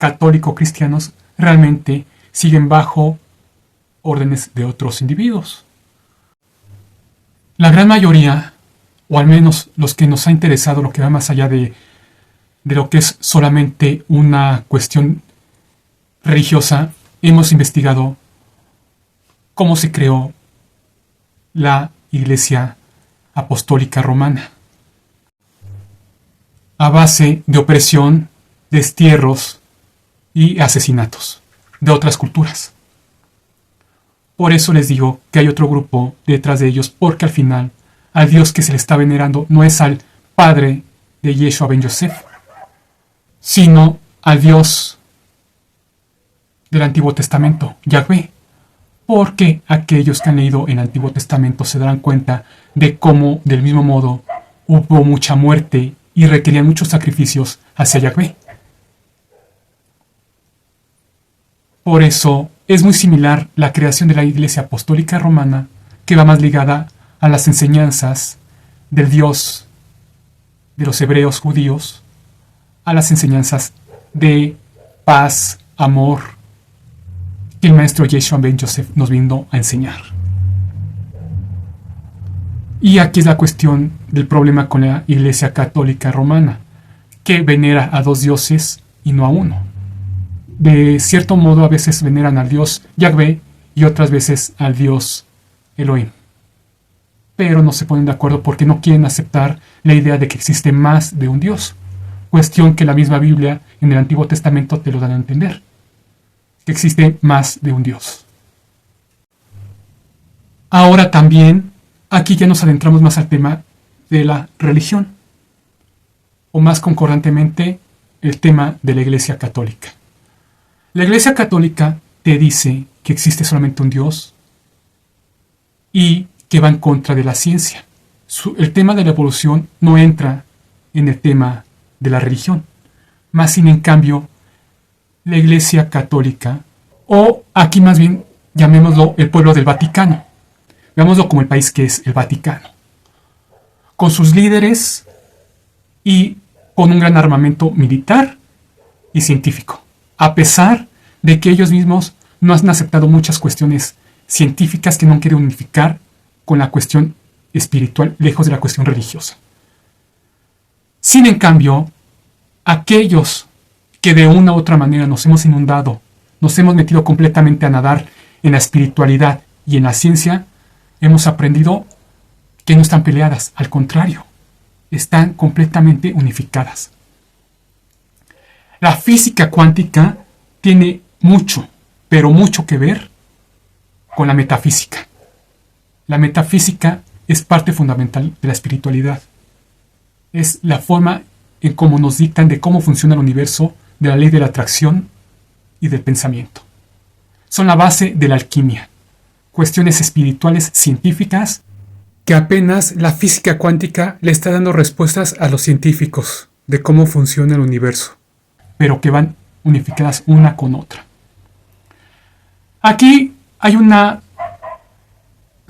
católico-cristianos realmente siguen bajo órdenes de otros individuos. La gran mayoría, o al menos los que nos ha interesado lo que va más allá de lo que es solamente una cuestión religiosa, hemos investigado cómo se creó la Iglesia Apostólica Romana. A base de opresión, destierros y asesinatos de otras culturas. Por eso les digo que hay otro grupo detrás de ellos, porque al final al Dios que se le está venerando no es al padre de Yeshua ben Yosef, sino al Dios del Antiguo Testamento, Yahvé. Porque aquellos que han leído el Antiguo Testamento se darán cuenta de cómo, del mismo modo, hubo mucha muerte y requerían muchos sacrificios hacia Yahvé. Por eso es muy similar la creación de la Iglesia Apostólica Romana, que va más ligada a las enseñanzas del Dios de los hebreos judíos, a las enseñanzas de paz, amor, que el maestro Yeshua ben Yosef nos vino a enseñar. Y aquí es la cuestión del problema con la Iglesia Católica Romana, que venera a dos dioses y no a uno. De cierto modo, a veces veneran al Dios Yahvé y otras veces al Dios Elohim. Pero no se ponen de acuerdo porque no quieren aceptar la idea de que existe más de un Dios. Cuestión que la misma Biblia en el Antiguo Testamento te lo dan a entender. Que existe más de un Dios. Ahora también, aquí ya nos adentramos más al tema de la religión. O más concordantemente, el tema de la Iglesia Católica. La Iglesia Católica te dice que existe solamente un Dios y que va en contra de la ciencia. El tema de la evolución no entra en el tema de la religión. Más sin en cambio, la Iglesia Católica, o aquí más bien llamémoslo el pueblo del Vaticano. Veámoslo como el país que es el Vaticano. Con sus líderes y con un gran armamento militar y científico. A pesar de que ellos mismos no han aceptado muchas cuestiones científicas que no han querido unificar con la cuestión espiritual, lejos de la cuestión religiosa. Sin en cambio, aquellos que de una u otra manera nos hemos inundado, nos hemos metido completamente a nadar en la espiritualidad y en la ciencia, hemos aprendido que no están peleadas, al contrario, están completamente unificadas. La física cuántica tiene mucho, pero mucho que ver con la metafísica. La metafísica es parte fundamental de la espiritualidad. Es la forma en cómo nos dictan de cómo funciona el universo, de la ley de la atracción y del pensamiento. Son la base de la alquimia, cuestiones espirituales científicas que apenas la física cuántica le está dando respuestas a los científicos de cómo funciona el universo, pero que van unificadas una con otra. Aquí hay una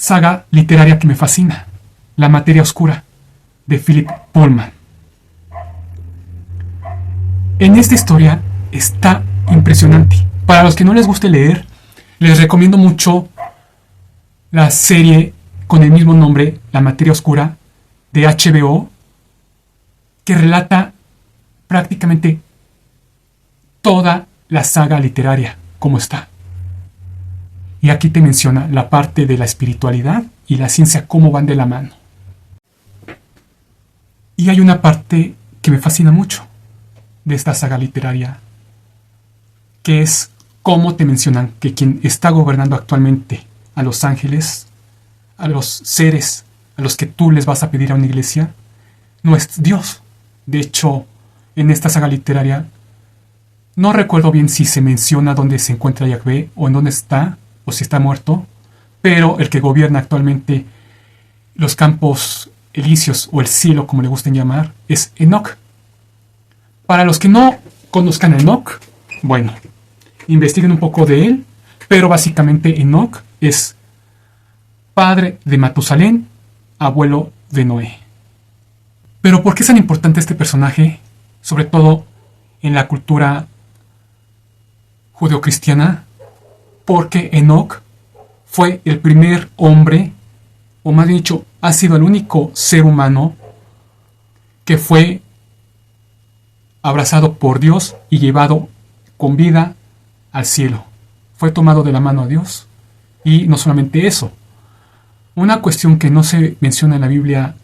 saga literaria que me fascina, La materia oscura, de Philip Pullman. En esta historia está impresionante. Para los que no les guste leer, les recomiendo mucho la serie con el mismo nombre, La materia oscura, de HBO, que relata prácticamente toda la saga literaria, como está. Y aquí te menciona la parte de la espiritualidad y la ciencia, cómo van de la mano. Y hay una parte que me fascina mucho de esta saga literaria, que es cómo te mencionan que quien está gobernando actualmente a los ángeles, a los seres a los que tú les vas a pedir a una iglesia, no es Dios. De hecho, en esta saga literaria, no recuerdo bien si se menciona dónde se encuentra Yahvé o en dónde está, o si está muerto, pero el que gobierna actualmente los campos elíseos o el cielo, como le gusten llamar, es Enoch. Para los que no conozcan a Enoch, bueno, investiguen un poco de él, pero básicamente Enoch es padre de Matusalén, abuelo de Noé. Pero ¿por qué es tan importante este personaje? Sobre todo en la cultura judeocristiana, porque Enoc fue el primer hombre, o más bien dicho, ha sido el único ser humano que fue abrazado por Dios y llevado con vida al cielo. Fue tomado de la mano a Dios. Y no solamente eso, una cuestión que no se menciona en la Biblia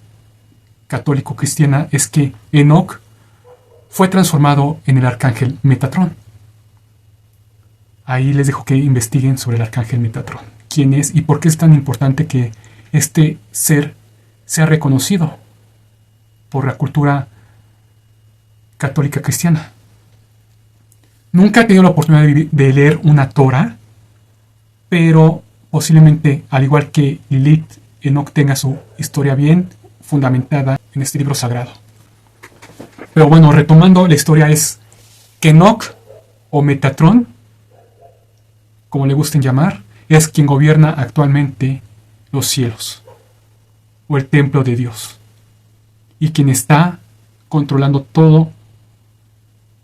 católico-cristiana es que Enoc fue transformado en el arcángel Metatrón. Ahí les dejo que investiguen sobre el arcángel Metatrón. ¿Quién es y por qué es tan importante que este ser sea reconocido por la cultura católica cristiana? Nunca he tenido la oportunidad de leer una Torah, pero posiblemente, al igual que Lilith, Enoc tenga su historia bien fundamentada en este libro sagrado. Pero bueno, retomando, la historia es que Enoc, o Metatrón, como le gusten llamar, es quien gobierna actualmente los cielos, o el templo de Dios, y quien está controlando todo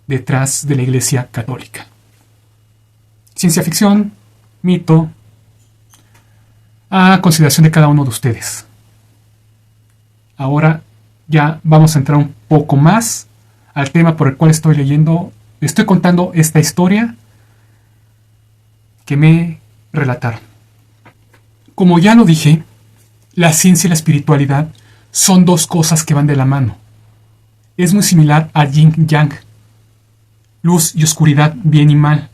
detrás de la Iglesia Católica. Ciencia ficción, mito, a consideración de cada uno de ustedes. Ahora ya vamos a entrar un poco más al tema por el cual estoy contando esta historia que me relataron. Como ya lo dije, la ciencia y la espiritualidad son dos cosas que van de la mano. Es muy similar al yin yang, luz y oscuridad, bien y mal.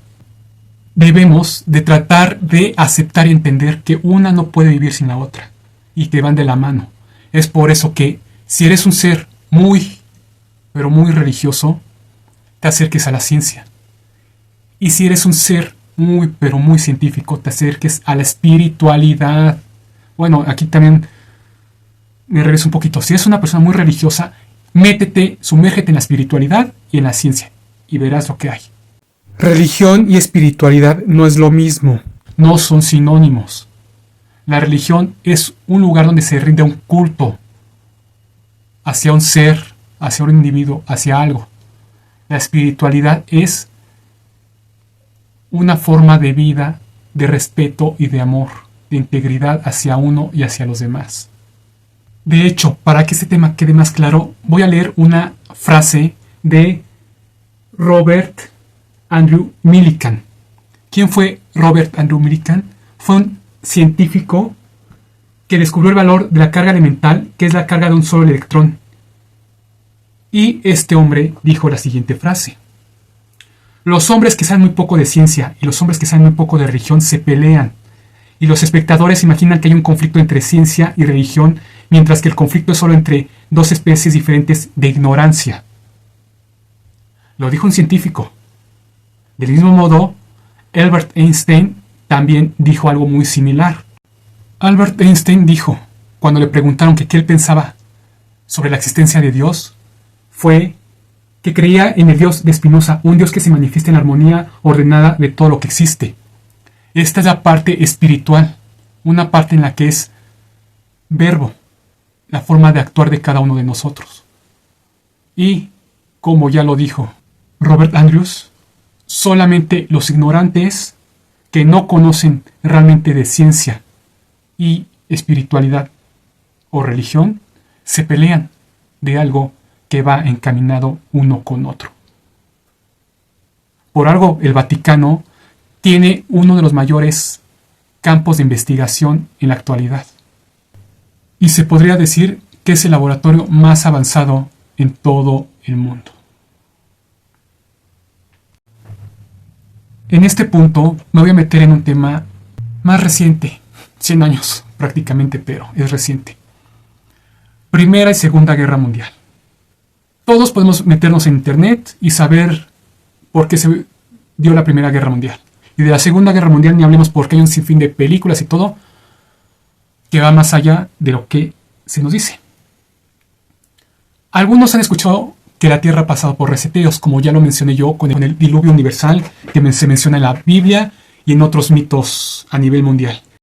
Debemos de tratar de aceptar y entender que una no puede vivir sin la otra y que van de la mano. Es por eso que si eres un ser muy, pero muy religioso, te acerques a la ciencia. Y si eres un ser muy, pero muy científico, te acerques a la espiritualidad. Bueno, aquí también me regreso un poquito. Si eres una persona muy religiosa, sumérgete en la espiritualidad y en la ciencia y verás lo que hay. Religión y espiritualidad no es lo mismo, no son sinónimos. La religión es un lugar donde se rinde un culto hacia un ser, hacia un individuo, hacia algo. La espiritualidad es una forma de vida, de respeto y de amor, de integridad hacia uno y hacia los demás. De hecho, para que este tema quede más claro, voy a leer una frase de Robert Andrew Millikan. ¿Quién fue Robert Andrew Millikan? Fue un científico que descubrió el valor de la carga elemental, que es la carga de un solo electrón. Y este hombre dijo la siguiente frase: los hombres que saben muy poco de ciencia y los hombres que saben muy poco de religión se pelean, y los espectadores imaginan que hay un conflicto entre ciencia y religión, mientras que el conflicto es solo entre dos especies diferentes de ignorancia. Lo dijo un científico. Del mismo modo, Albert Einstein también dijo algo muy similar. Albert Einstein dijo, cuando le preguntaron qué él pensaba sobre la existencia de Dios, fue que creía en el Dios de Spinoza, un Dios que se manifiesta en la armonía ordenada de todo lo que existe. Esta es la parte espiritual, una parte en la que es verbo, la forma de actuar de cada uno de nosotros. Y, como ya lo dijo Robert Andrews, solamente los ignorantes que no conocen realmente de ciencia y espiritualidad o religión se pelean de algo que va encaminado uno con otro. Por algo, el Vaticano tiene uno de los mayores campos de investigación en la actualidad. Y se podría decir que es el laboratorio más avanzado en todo el mundo. En este punto me voy a meter en un tema más reciente, 100 años prácticamente, pero es reciente. Primera y Segunda Guerra Mundial. Todos podemos meternos en internet y saber por qué se dio la Primera Guerra Mundial. Y de la Segunda Guerra Mundial ni hablemos porque hay un sinfín de películas y todo que va más allá de lo que se nos dice. Algunos han escuchado que la Tierra ha pasado por reseteos, como ya lo mencioné yo con el diluvio universal que se menciona en la Biblia y en otros mitos a nivel mundial.